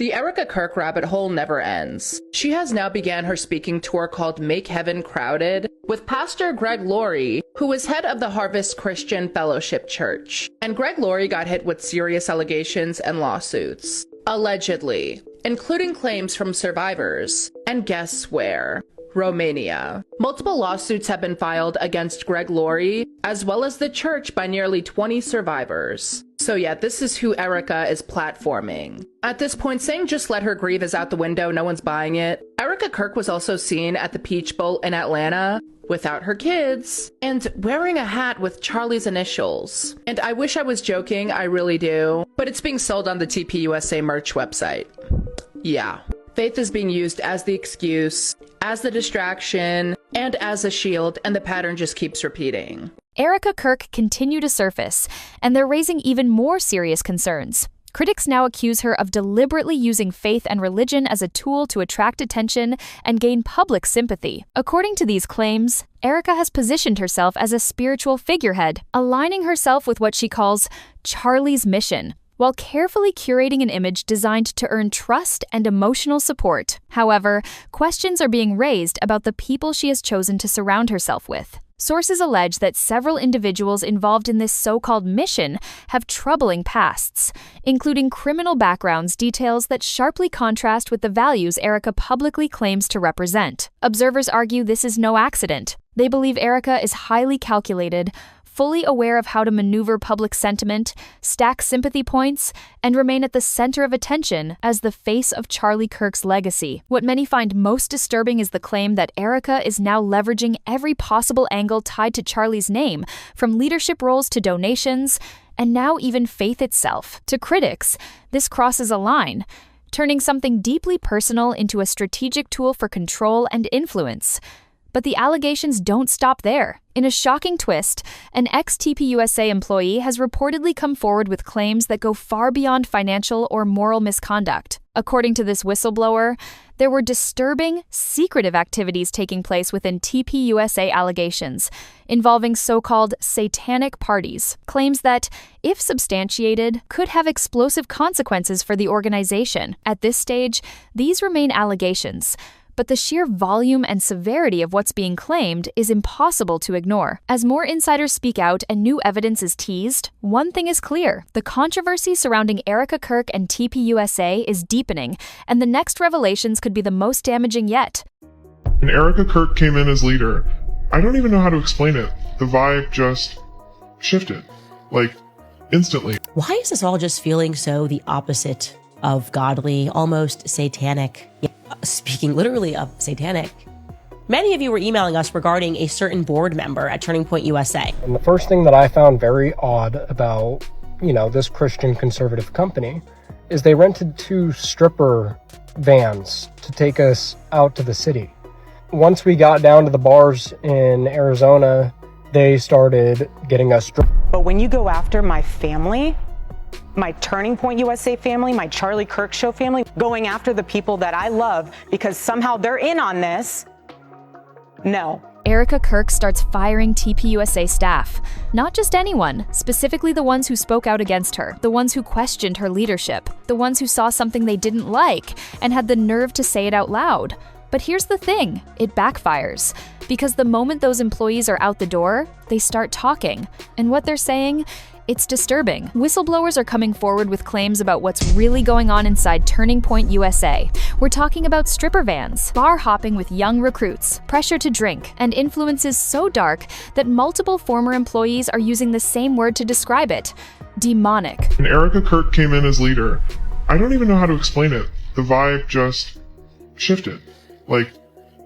The Erika Kirk rabbit hole never ends. She has now began her speaking tour called Make Heaven Crowded with Pastor Greg Laurie, who is head of the Harvest Christian Fellowship Church. And Greg Laurie got hit with serious allegations and lawsuits, allegedly, including claims from survivors. And guess where? Romania. Multiple lawsuits have been filed against Greg Laurie, as well as the church, by nearly 20 survivors. So yeah, this is who Erika is platforming. At this point, saying just let her grieve is out the window, no one's buying it. Erika Kirk was also seen at the Peach Bowl in Atlanta without her kids and wearing a hat with Charlie's initials. And I wish I was joking, I really do, but it's being sold on the TPUSA merch website. Yeah. Faith is being used as the excuse, as the distraction, and as a shield, and the pattern just keeps repeating. Erika Kirk continue to surface, and they're raising even more serious concerns. Critics now accuse her of deliberately using faith and religion as a tool to attract attention and gain public sympathy. According to these claims, Erika has positioned herself as a spiritual figurehead, aligning herself with what she calls Charlie's mission, while carefully curating an image designed to earn trust and emotional support. However, questions are being raised about the people she has chosen to surround herself with. Sources allege that several individuals involved in this so-called mission have troubling pasts, including criminal backgrounds details that sharply contrast with the values Erika publicly claims to represent. Observers argue this is no accident. They believe Erika is highly calculated, fully aware of how to maneuver public sentiment, stack sympathy points, and remain at the center of attention as the face of Charlie Kirk's legacy. What many find most disturbing is the claim that Erika is now leveraging every possible angle tied to Charlie's name, from leadership roles to donations, and now even faith itself. To critics, this crosses a line, turning something deeply personal into a strategic tool for control and influence. But the allegations don't stop there. In a shocking twist, an ex-TPUSA employee has reportedly come forward with claims that go far beyond financial or moral misconduct. According to this whistleblower, there were disturbing, secretive activities taking place within TPUSA allegations, involving so-called satanic parties, claims that, if substantiated, could have explosive consequences for the organization. At this stage, these remain allegations, but the sheer volume and severity of what's being claimed is impossible to ignore. As more insiders speak out and new evidence is teased, one thing is clear: the controversy surrounding Erika Kirk and TPUSA is deepening, and the next revelations could be the most damaging yet. When Erika Kirk came in as leader, I don't even know how to explain it. The vibe just shifted, like, instantly. Why is this all just feeling so the opposite of godly, almost satanic? Speaking literally of satanic, many of you were emailing us regarding a certain board member at Turning Point USA. And the first thing that I found very odd about, this Christian conservative company is they rented 2 stripper vans to take us out to the city. Once we got down to the bars in Arizona, they started getting us drunk. But when you go after my family, my Turning Point USA family, my Charlie Kirk Show family, going after the people that I love because somehow they're in on this, no. Erika Kirk starts firing TPUSA staff. Not just anyone, specifically the ones who spoke out against her, the ones who questioned her leadership, the ones who saw something they didn't like and had the nerve to say it out loud. But here's the thing, it backfires. Because the moment those employees are out the door, they start talking. And what they're saying, it's disturbing. Whistleblowers are coming forward with claims about what's really going on inside Turning Point USA. We're talking about stripper vans, bar hopping with young recruits, pressure to drink, and influences so dark that multiple former employees are using the same word to describe it: demonic. When Erika Kirk came in as leader, I don't even know how to explain it. The vibe just shifted, like,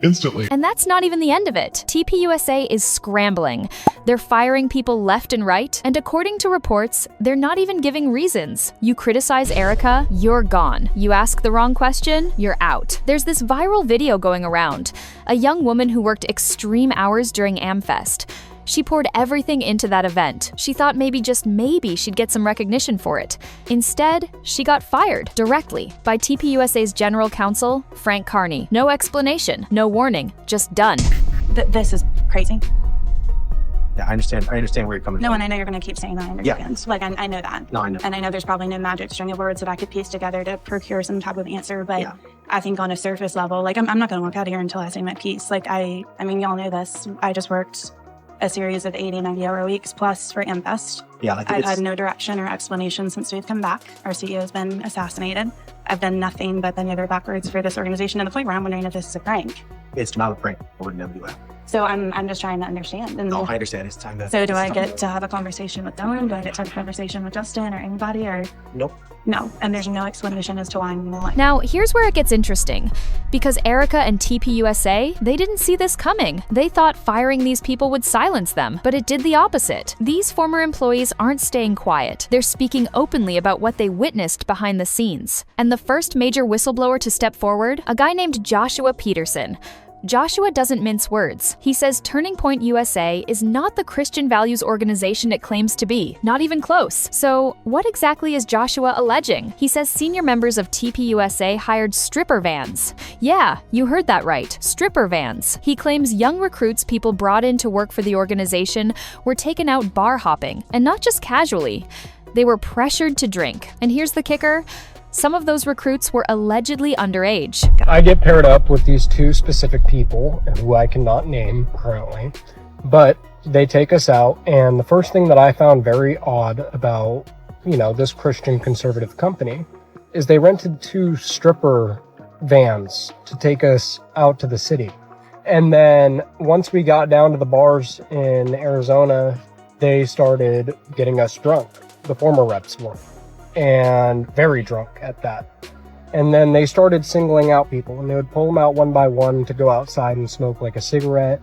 instantly. And that's not even the end of it. TPUSA is scrambling. They're firing people left and right, and according to reports, they're not even giving reasons. You criticize Erika, you're gone. You ask the wrong question, you're out. There's this viral video going around. A young woman who worked extreme hours during AmFest. She poured everything into that event. She thought maybe, just maybe, she'd get some recognition for it. Instead, she got fired directly by TPUSA's general counsel, Frank Carney. No explanation, no warning, just done. This is crazy. I understand where you're coming from. No, and I know you're going to keep saying that. I understand. Like, I know that. No, I know. And I know there's probably no magic string of words that I could piece together to procure some type of answer. But I think on a surface level, like, I'm not going to walk out of here until I say my piece. Like, I mean, y'all know this. I just worked a series of 80, 90-hour weeks plus for AmFest. Yeah, I've had no direction or explanation since we've come back. Our CEO has been assassinated. I've done nothing but bend over backwards for this organization to the point where I'm wondering if this is a prank. It's not a prank. I would never do that. So I'm just trying to understand. And no, I understand. It's time to... So do I get to have a conversation with Dylan? Do I get to have a conversation with Justin or anybody? Or Nope. No, and there's no explanation as to why I'm not. Now, here's where it gets interesting. Because Erika and TPUSA, they didn't see this coming. They thought firing these people would silence them, but it did the opposite. These former employees aren't staying quiet. They're speaking openly about what they witnessed behind the scenes. And the first major whistleblower to step forward, a guy named Joshua Peterson. Joshua doesn't mince words. He says Turning Point USA is not the Christian values organization it claims to be, not even close. So what exactly is Joshua alleging? He says senior members of TPUSA hired stripper vans. Yeah, you heard that right, stripper vans. He claims young recruits people brought in to work for the organization were taken out bar hopping, and not just casually. They were pressured to drink. And here's the kicker. Some of those recruits were allegedly underage. I get paired up with these two specific people who I cannot name currently, but they take us out, and the first thing that I found very odd about, this Christian conservative company is they rented two stripper vans to take us out to the city. And then once we got down to the bars in Arizona, they started getting us drunk. The former reps were. And very drunk at that. And then they started singling out people, and they would pull them out one by one to go outside and smoke like a cigarette.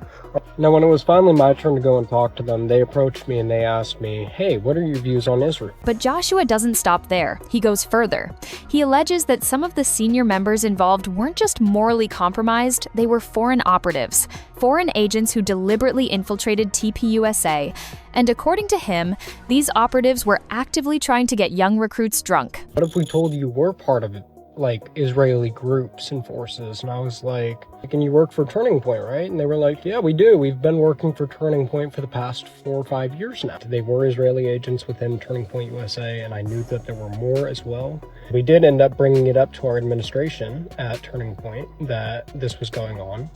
Now, when it was finally my turn to go and talk to them, they approached me and they asked me, hey, what are your views on Israel? But Joshua doesn't stop there. He goes further. He alleges that some of the senior members involved weren't just morally compromised, they were foreign operatives, foreign agents who deliberately infiltrated TPUSA. And according to him, these operatives were actively trying to get young recruits drunk. What if we told you we're part of it? Like Israeli groups and forces? And I was like, can you work for Turning Point, right? And they were like, yeah, we do. We've been working for Turning Point for the past 4 or 5 years now. They were Israeli agents within Turning Point USA, and I knew that there were more as well. We did end up bringing it up to our administration at Turning Point that this was going on,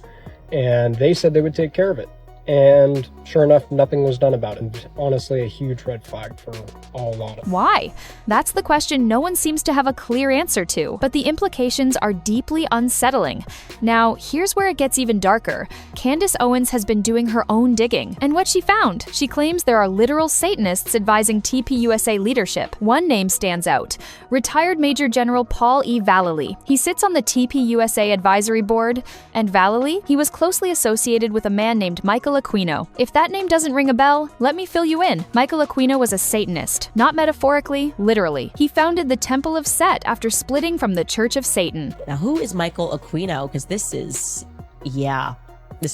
and they said they would take care of it. And sure enough, nothing was done about it. And honestly, a huge red flag for all lot of. Why? That's the question no one seems to have a clear answer to, but the implications are deeply unsettling. Now, here's where it gets even darker. Candace Owens has been doing her own digging, and what she found, she claims there are literal Satanists advising TPUSA leadership. One name stands out, retired Major General Paul E. Vallely. He sits on the TPUSA advisory board, and Vallely, he was closely associated with a man named Michael Aquino. If that name doesn't ring a bell, let me fill you in. Michael Aquino was a Satanist, not metaphorically, literally. He founded the Temple of Set after splitting from the Church of Satan. Now, who is Michael Aquino? Because this is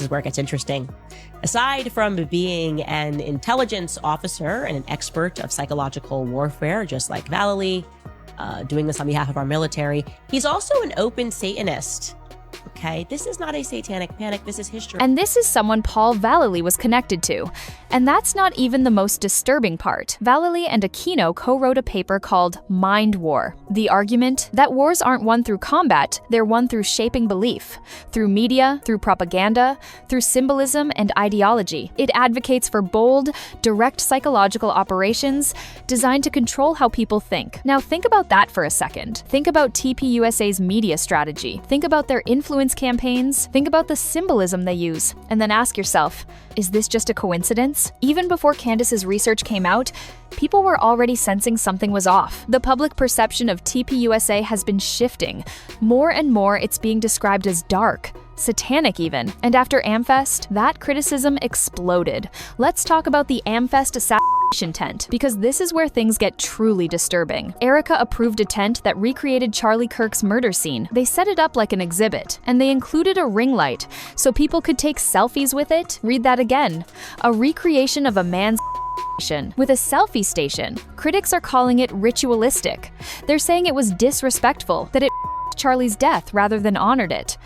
where it gets interesting. Aside from being an intelligence officer and an expert of psychological warfare, just like Vallely, doing this on behalf of our military, he's also an open Satanist. Okay, this is not a satanic panic, this is history. And this is someone Paul Vallely was connected to. And that's not even the most disturbing part. Vallely and Aquino co-wrote a paper called Mind War. The argument that wars aren't won through combat, they're won through shaping belief, through media, through propaganda, through symbolism and ideology. It advocates for bold, direct psychological operations designed to control how people think. Now think about that for a second. Think about TPUSA's media strategy. Think about their influence campaigns. Think about the symbolism they use. And then ask yourself, is this just a coincidence? Even before Candace's research came out, people were already sensing something was off. The public perception of TPUSA has been shifting. More and more, it's being described as dark, satanic even. And after AmFest, that criticism exploded. Let's talk about the AmFest assassination tent, because this is where things get truly disturbing. Erika approved a tent that recreated Charlie Kirk's murder scene. They set it up like an exhibit, and they included a ring light so people could take selfies with it. Read that again. A recreation of a man's with a selfie station. Critics are calling it ritualistic. They're saying it was disrespectful, that it Charlie's death rather than honored it.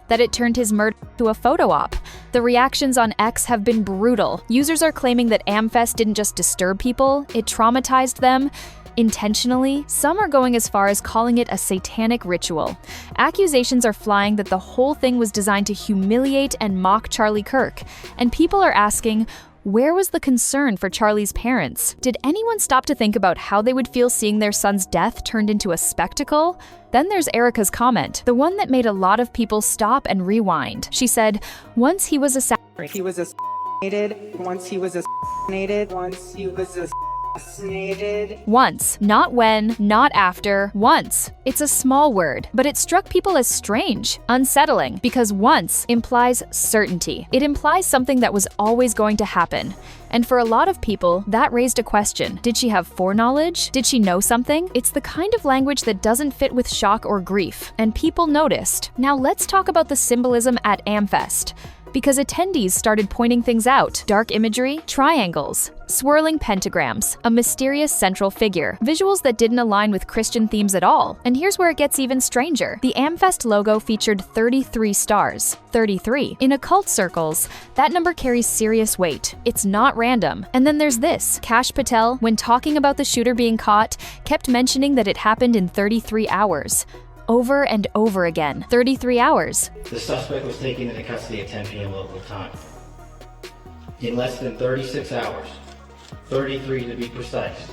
that it turned his murder into a photo op. The reactions on X have been brutal. Users are claiming that AmFest didn't just disturb people, it traumatized them intentionally. Some are going as far as calling it a satanic ritual. Accusations are flying that the whole thing was designed to humiliate and mock Charlie Kirk. And people are asking, where was the concern for Charlie's parents? Did anyone stop to think about how they would feel seeing their son's death turned into a spectacle? Then there's Erika's comment, the one that made a lot of people stop and rewind. She said, once he was assassinated. He was assassinated. Once he was assassinated. Once he was assassinated. Once, not when, not after, once. It's a small word, but it struck people as strange, unsettling, because once implies certainty. It implies something that was always going to happen. And for a lot of people, that raised a question. Did she have foreknowledge? Did she know something? It's the kind of language that doesn't fit with shock or grief, and people noticed. Now let's talk about the symbolism at AmFest, because attendees started pointing things out. Dark imagery, triangles, swirling pentagrams, a mysterious central figure, visuals that didn't align with Christian themes at all. And here's where it gets even stranger. The AmFest logo featured 33 stars. 33. In occult circles, that number carries serious weight. It's not random. And then there's this. Kash Patel, when talking about the shooter being caught, kept mentioning that it happened in 33 hours. Over and over again. 33 hours. The suspect was taken into custody at 10 p.m. local time. In less than 36 hours, 33 to be precise.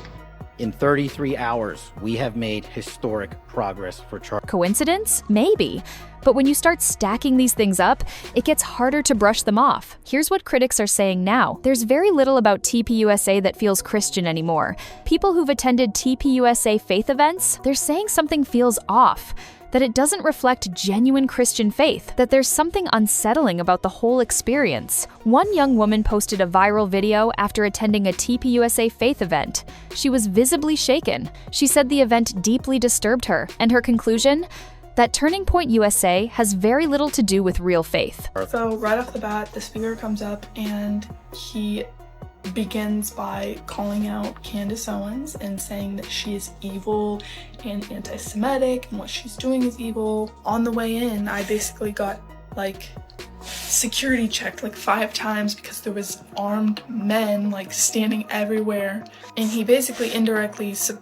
In 33 hours, we have made historic progress for Charlie. Coincidence? Maybe. But when you start stacking these things up, it gets harder to brush them off. Here's what critics are saying now. There's very little about TPUSA that feels Christian anymore. People who've attended TPUSA faith events, they're saying something feels off. That it doesn't reflect genuine Christian faith, that there's something unsettling about the whole experience. One young woman posted a viral video after attending a TPUSA faith event. She was visibly shaken. She said the event deeply disturbed her, and her conclusion? That Turning Point USA has very little to do with real faith. So right off the bat, the speaker comes up and he begins by calling out Candace Owens and saying that she is evil and anti-Semitic and what she's doing is evil. On the way in, I basically got security checked 5 times because there was armed men standing everywhere, and he basically indirectly is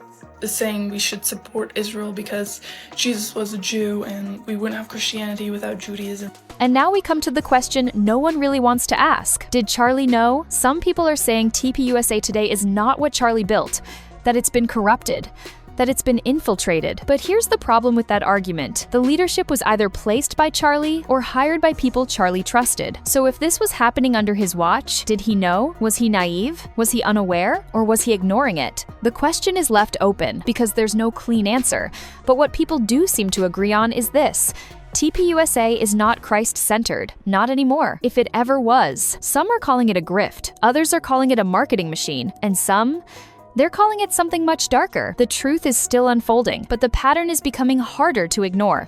saying we should support Israel because Jesus was a Jew and we wouldn't have Christianity without Judaism. And now we come to the question no one really wants to ask. Did Charlie know? Some people are saying TPUSA today is not what Charlie built, that it's been corrupted, that it's been infiltrated. But here's the problem with that argument. The leadership was either placed by Charlie or hired by people Charlie trusted. So if this was happening under his watch, did he know? Was he naive? Was he unaware? Or was he ignoring it? The question is left open because there's no clean answer. But what people do seem to agree on is this. TPUSA is not Christ-centered, not anymore, if it ever was. Some are calling it a grift, others are calling it a marketing machine, and some, they're calling it something much darker. The truth is still unfolding, but the pattern is becoming harder to ignore.